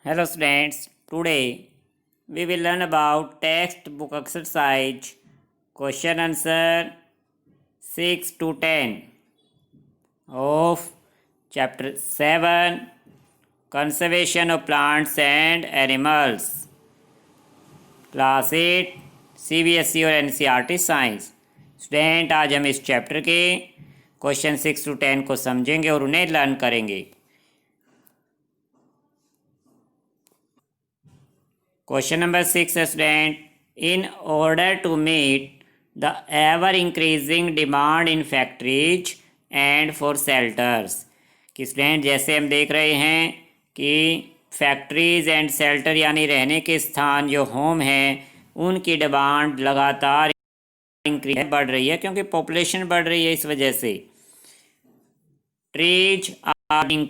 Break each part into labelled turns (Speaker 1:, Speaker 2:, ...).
Speaker 1: Hello students, today we will learn about textbook exercise question answer 6 to 10 of chapter 7 conservation of plants and animals class 8 CBSE और NCERT science. Student आज हम इस chapter के question 6 to 10 को समझेंगे और उन्हें लर्न करेंगे। क्वेश्चन नंबर 6 है student, in order to meet the ever increasing demand in factories and for shelters. कि स्टूडेंट जैसे हम देख रहे हैं कि फैक्ट्रीज एंड शेल्टर यानी रहने के स्थान जो होम हैं उनकी डिमांड लगातार इंक्रीज बढ़ रही है क्योंकि पॉपुलेशन बढ़ रही है। इस वजह से trees are being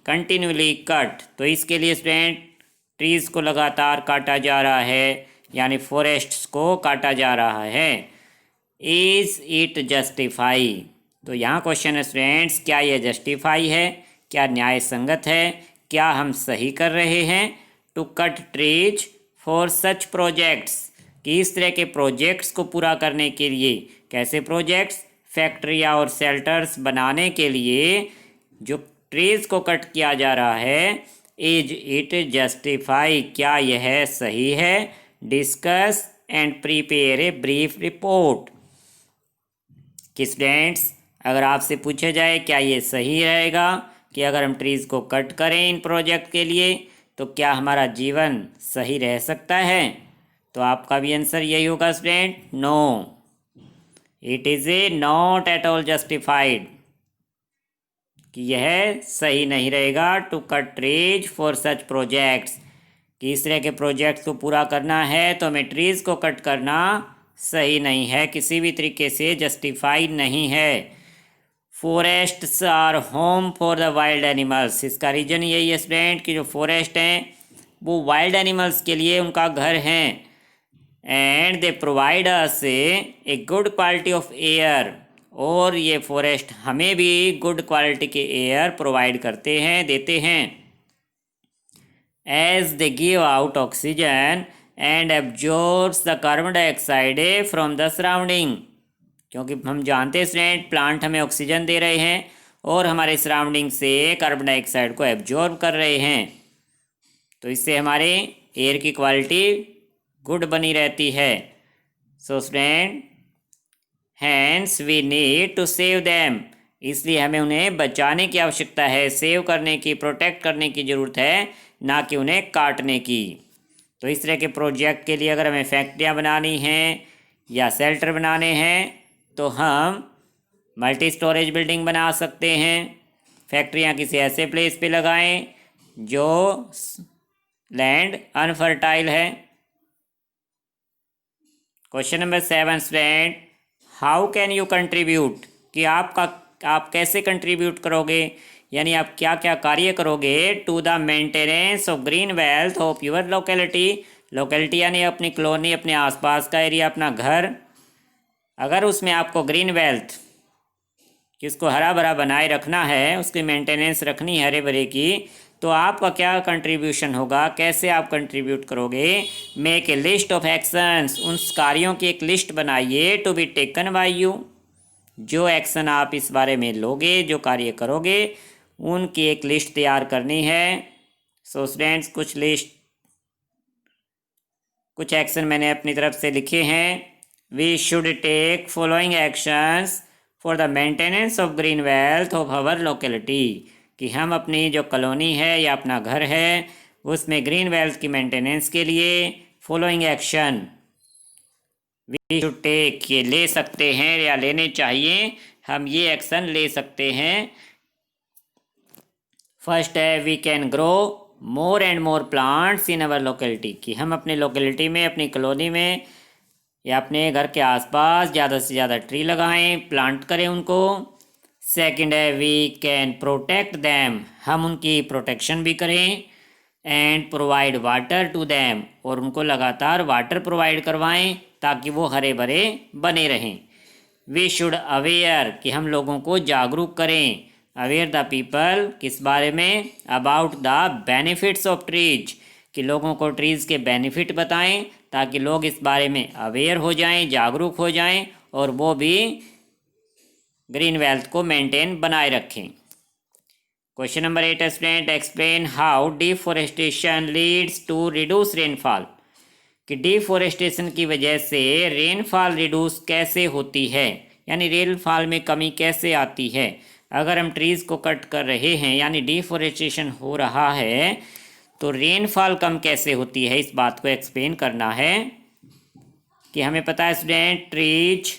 Speaker 1: continuously cut, तो इसके लिए स्टूडेंट ट्रीज़ को लगातार काटा जा रहा है यानी फॉरेस्ट्स को काटा जा रहा है। इज़ इट जस्टिफाई, तो यहाँ क्वेश्चन है स्टूडेंट्स, क्या यह जस्टिफाई है, क्या न्याय संगत है, क्या हम सही कर रहे हैं to cut trees for such projects, कि इस तरह के प्रोजेक्ट्स को पूरा करने के लिए। कैसे प्रोजेक्ट्स? फैक्ट्रियाँ और शेल्टर्स बनाने के लिए जो ट्रीज़ को कट किया जा रहा है, इज इट जस्टिफाई, क्या यह सही है। Discuss and prepare a brief report. कि स्टूडेंट्स अगर आपसे पूछा जाए क्या ये सही रहेगा कि अगर हम ट्रीज़ को कट करें इन प्रोजेक्ट के लिए तो क्या हमारा जीवन सही रह सकता है, तो आपका भी आंसर यही होगा student, no, it is a not at all justified, कि यह सही नहीं रहेगा to cut trees for such projects, कि इस तरह के प्रोजेक्ट्स को पूरा करना है तो हमें ट्रीज़ को कट करना सही नहीं है, किसी भी तरीके से जस्टिफाइड नहीं है। Forests are home for the wild animals, इसका रीज़न यही है स्टूडेंट कि जो फॉरेस्ट हैं वो वाइल्ड एनिमल्स के लिए उनका घर हैं। And they provide us a good quality of air, और ये फॉरेस्ट हमें भी गुड क्वालिटी के एयर प्रोवाइड करते हैं, देते हैं। As they give out oxygen and absorbs the carbon dioxide from the surrounding, क्योंकि हम जानते हैं स्टूडेंट प्लांट हमें ऑक्सीजन दे रहे हैं और हमारे सराउंडिंग से कार्बन डाइऑक्साइड को एब्जॉर्ब कर रहे हैं, तो इससे हमारे एयर की क्वालिटी गुड बनी रहती है। So student hence we need to save them, इसलिए हमें उन्हें बचाने की आवश्यकता है, सेव करने की, प्रोटेक्ट करने की ज़रूरत है, ना कि उन्हें काटने की। तो इस तरह के प्रोजेक्ट के लिए अगर हमें फैक्ट्रियाँ बनानी हैं या शेल्टर बनाने हैं तो हम मल्टी स्टोरेज बिल्डिंग बना सकते हैं। फैक्ट्रियाँ किसी ऐसे प्लेस पे लगाएं जो लैंड अनफर्टाइल है। Question number 7 student, how can you contribute, कि आप कैसे कंट्रीब्यूट करोगे, यानी आप क्या क्या कार्य करोगे to the maintenance of green wealth of your locality. Locality यानी अपनी कॉलोनी, अपने आसपास का एरिया, अपना घर, अगर उसमें आपको ग्रीन वेल्थ, किसको हरा भरा बनाए रखना है, उसकी मेंटेनेंस रखनी है हरे भरे की, तो आपका क्या कंट्रीब्यूशन होगा, कैसे आप कंट्रीब्यूट करोगे। Make a list of actions, उन कार्यों की एक लिस्ट बनाइए to be taken by you, जो एक्शन आप इस बारे में लोगे, जो कार्य करोगे उनकी एक लिस्ट तैयार करनी है। सो स्टूडेंट्स कुछ एक्शन मैंने अपनी तरफ से लिखे हैं। We should take following actions for the maintenance of green wealth of our locality, कि हम अपनी जो कॉलोनी है या अपना घर है उसमें ग्रीन वेल्थ की मेंटेनेंस के लिए following action we should take, ये ले सकते हैं या लेने चाहिए, हम ये एक्शन ले सकते हैं। फर्स्ट है we can grow more and more plants in our locality, कि हम अपने लोकेलिटी में, अपनी कॉलोनी में या अपने घर के आसपास ज़्यादा से ज़्यादा ट्री लगाएं, प्लांट करें उनको। सेकंड है वी कैन प्रोटेक्ट दैम, हम उनकी प्रोटेक्शन भी करें। And provide water to them, और उनको लगातार वाटर प्रोवाइड करवाएं ताकि वो हरे भरे बने रहें। वी शुड अवेयर, कि हम लोगों को जागरूक करें अवेयर द पीपल किस बारे में, about the benefits of trees, कि लोगों को ट्रीज़ के बेनिफिट बताएं ताकि लोग इस बारे में अवेयर हो जाएं, जागरूक हो जाएं और वो भी ग्रीन वेल्थ को मेंटेन बनाए रखें। Question number 8 student, explain how deforestation leads to reduce rainfall, कि डिफॉरेस्टेशन की वजह से रेनफॉल रिड्यूस कैसे होती है, यानी रेनफॉल में कमी कैसे आती है। अगर हम ट्रीज़ को कट कर रहे हैं यानी डिफॉरेस्टेशन हो रहा है तो रेनफॉल कम कैसे होती है, इस बात को एक्सप्लेन करना है। कि हमें पता है student, trees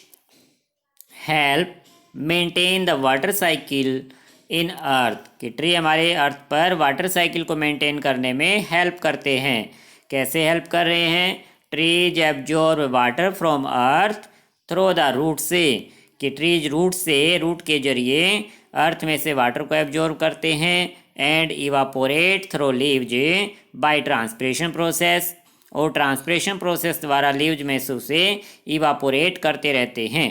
Speaker 1: help maintain the water cycle in earth, कि ट्री हमारे अर्थ पर वाटर साइकिल को मेंटेन करने में हेल्प करते हैं। कैसे हेल्प कर रहे हैं, trees absorb water from earth through the root से, कि ट्रीज रूट के जरिए अर्थ में से वाटर को एब्जॉर्ब करते हैं and evaporate through leaves by transpiration process, और ट्रांसपिरेशन प्रोसेस द्वारा लीव्स में से उसे इवापोरेट करते रहते हैं।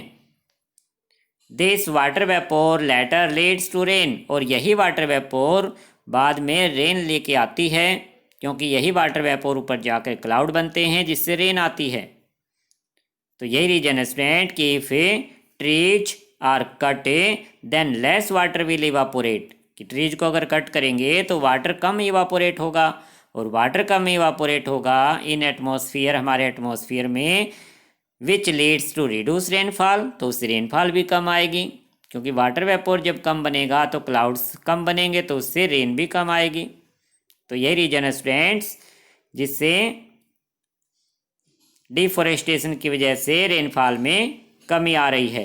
Speaker 1: This water vapour later leads to rain, और यही वाटर वेपोर बाद में रेन लेके आती है, क्योंकि यही वाटर वेपोर ऊपर जाकर क्लाउड बनते हैं जिससे रेन आती है। तो यही रीजन है स्टूडेंट कि if trees are cut then less water will evaporate, कि ट्रीज को अगर कट करेंगे तो वाटर कम इवापोरेट होगा, और वाटर कम इवापोरेट होगा इन एटमॉस्फेयर, हमारे एटमॉस्फेयर में, which leads to reduce rainfall, तो उससे रेनफॉल भी कम आएगी, क्योंकि वाटर वेपोर जब कम बनेगा तो क्लाउड्स कम बनेंगे तो उससे रेन भी कम आएगी। तो यही रीजन है स्टूडेंट्स जिससे डिफॉरेस्टेशन की वजह से रेनफॉल में कमी आ रही है।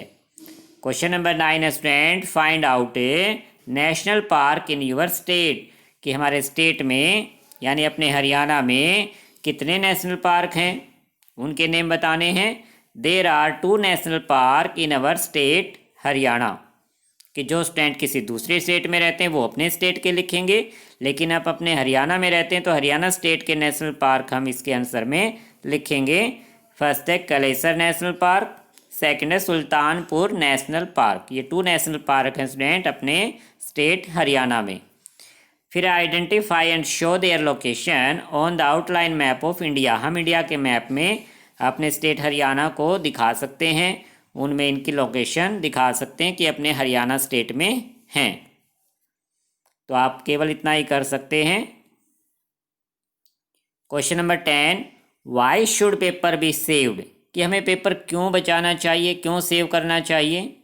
Speaker 1: Question number 9 student, find out a national park in your state, कि हमारे स्टेट में यानी अपने हरियाणा में कितने नेशनल पार्क हैं, उनके नेम बताने हैं। There are 2 national park in our state Haryana, कि जो स्टूडेंट किसी दूसरे स्टेट में रहते हैं वो अपने स्टेट के लिखेंगे, लेकिन आप अपने हरियाणा में रहते हैं तो हरियाणा स्टेट के नेशनल पार्क हम इसके आंसर में लिखेंगे। फर्स्ट है कलेसर नेशनल पार्क, सेकंड है सुल्तानपुर नेशनल पार्क। ये 2 नेशनल पार्क हैं स्टूडेंट अपने स्टेट हरियाणा में। फिर identify and show their location on the outline map of India, हम इंडिया के मैप में अपने स्टेट हरियाणा को दिखा सकते हैं, उनमें इनकी लोकेशन दिखा सकते हैं कि अपने हरियाणा स्टेट में हैं। तो आप केवल इतना ही कर सकते हैं। Question number 10, why should paper be saved, कि हमें पेपर क्यों बचाना चाहिए, क्यों सेव करना चाहिए।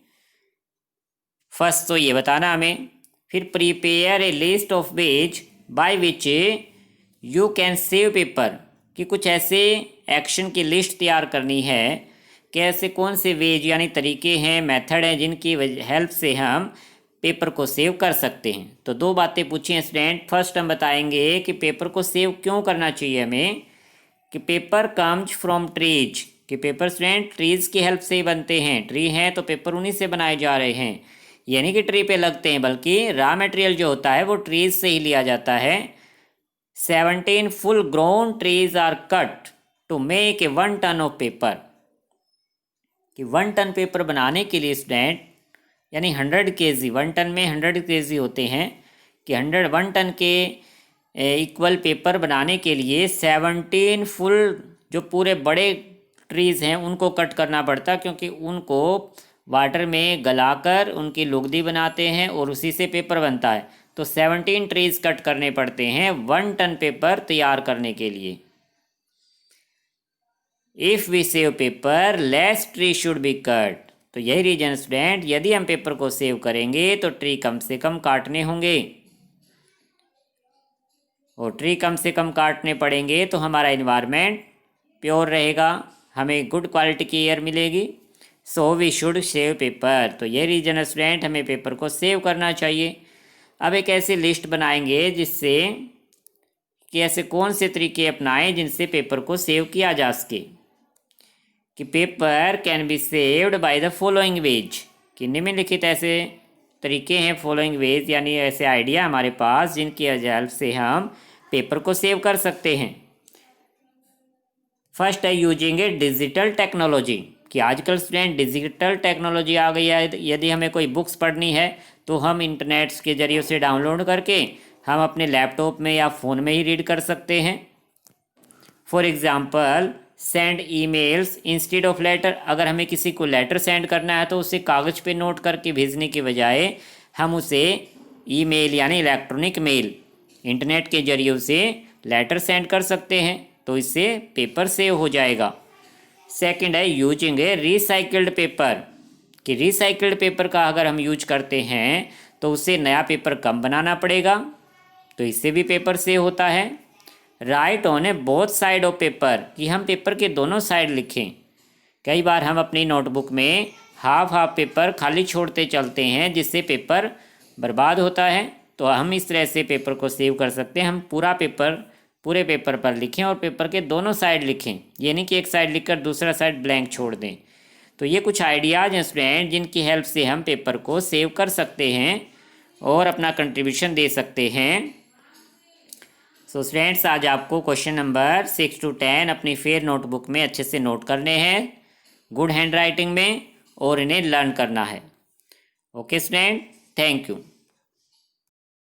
Speaker 1: फर्स्ट तो ये बताना हमें। फिर prepare a list of ways by which you can save paper, कि कुछ ऐसे एक्शन की लिस्ट तैयार करनी है कि ऐसे कौन से वेज यानी तरीके हैं, मेथड हैं जिनकी हेल्प से हम पेपर को सेव कर सकते हैं। तो 2 बातें पूछी हैं स्टूडेंट। फर्स्ट हम बताएंगे कि पेपर को सेव क्यों करना चाहिए हमें, कि पेपर कम्स फ्रॉम ट्रीज, कि पेपर स्टूडेंट ट्रीज़ की हेल्प से ही बनते हैं। ट्री हैं तो पेपर उन्हीं से बनाए जा रहे हैं, यानी कि ट्री पे लगते हैं, बल्कि रॉ मटेरियल जो होता है वो ट्रीज से ही लिया जाता है। 17 full grown trees are cut to make a 1 ton of paper, कि 1 टन पेपर बनाने के लिए स्टूडेंट यानी 100 kg, 1 टन में 100 kg होते हैं, कि 1 टन के इक्वल पेपर बनाने के लिए 17 फुल जो पूरे बड़े ट्रीज़ हैं उनको कट करना पड़ता, क्योंकि उनको वाटर में गलाकर उनकी लुगदी बनाते हैं और उसी से पेपर बनता है। तो 17 ट्रीज़ कट करने पड़ते हैं 1 टन पेपर तैयार करने के लिए। If we save paper less tree should be cut, तो यही रीजन स्टूडेंट, यदि हम पेपर को सेव करेंगे तो ट्री कम से कम काटने होंगे, और ट्री कम से कम काटने पड़ेंगे तो हमारा इन्वायरमेंट प्योर रहेगा, हमें गुड क्वालिटी की एयर मिलेगी। So we should save paper, तो ये रीजन स्टूडेंट हमें पेपर को सेव करना चाहिए। अब एक ऐसी लिस्ट बनाएंगे जिससे कि ऐसे कौन से तरीके अपनाएं जिनसे पेपर को सेव किया जा सके, कि paper can be saved by the following veg, कि निम्नलिखित ऐसे तरीके हैं, फॉलोइंग वेज यानी ऐसे आइडिया हमारे पास जिनकी हेल्प से हम पेपर को सेव कर सकते हैं। फर्स्ट है यूजिंग ए डिजिटल टेक्नोलॉजी, कि आजकल स्टूडेंट डिजिटल टेक्नोलॉजी आ गई है। यदि हमें कोई बुक्स पढ़नी है तो हम इंटरनेट के ज़रिए से डाउनलोड करके हम अपने लैपटॉप में या फ़ोन में ही रीड कर सकते हैं। For example send emails instead of letter. अगर हमें किसी को लेटर सेंड करना है तो उसे कागज़ पे नोट करके भेजने के बजाय हम उसे ईमेल यानी इलेक्ट्रॉनिक मेल इंटरनेट के ज़रिए से लेटर सेंड कर सकते हैं, तो इससे पेपर सेव हो जाएगा। सेकंड है यूजिंग ए रिसाइकल्ड पेपर, कि रिसाइकल्ड पेपर का अगर हम यूज करते हैं तो उससे नया पेपर कम बनाना पड़ेगा, तो इससे भी पेपर सेव होता है। Right on A both side of paper, कि हम पेपर के दोनों साइड लिखें। कई बार हम अपनी नोटबुक में हाफ पेपर खाली छोड़ते चलते हैं जिससे पेपर बर्बाद होता है, तो हम इस तरह से पेपर को सेव कर सकते हैं। हम पूरे पेपर पर लिखें और पेपर के दोनों साइड लिखें, ये नहीं कि एक साइड लिखकर दूसरा साइड ब्लैंक छोड़ दें। तो ये कुछ आइडियाज़ हैं स्टूडेंट जिनकी हेल्प से हम पेपर को सेव कर सकते हैं और अपना कंट्रीब्यूशन दे सकते हैं। सो स्टूडेंट्स, आज आपको क्वेश्चन नंबर 6 to 10 अपनी फेयर नोटबुक में अच्छे से नोट करने हैं, गुड हैंड राइटिंग में, और इन्हें लर्न करना है। Okay student, thank you.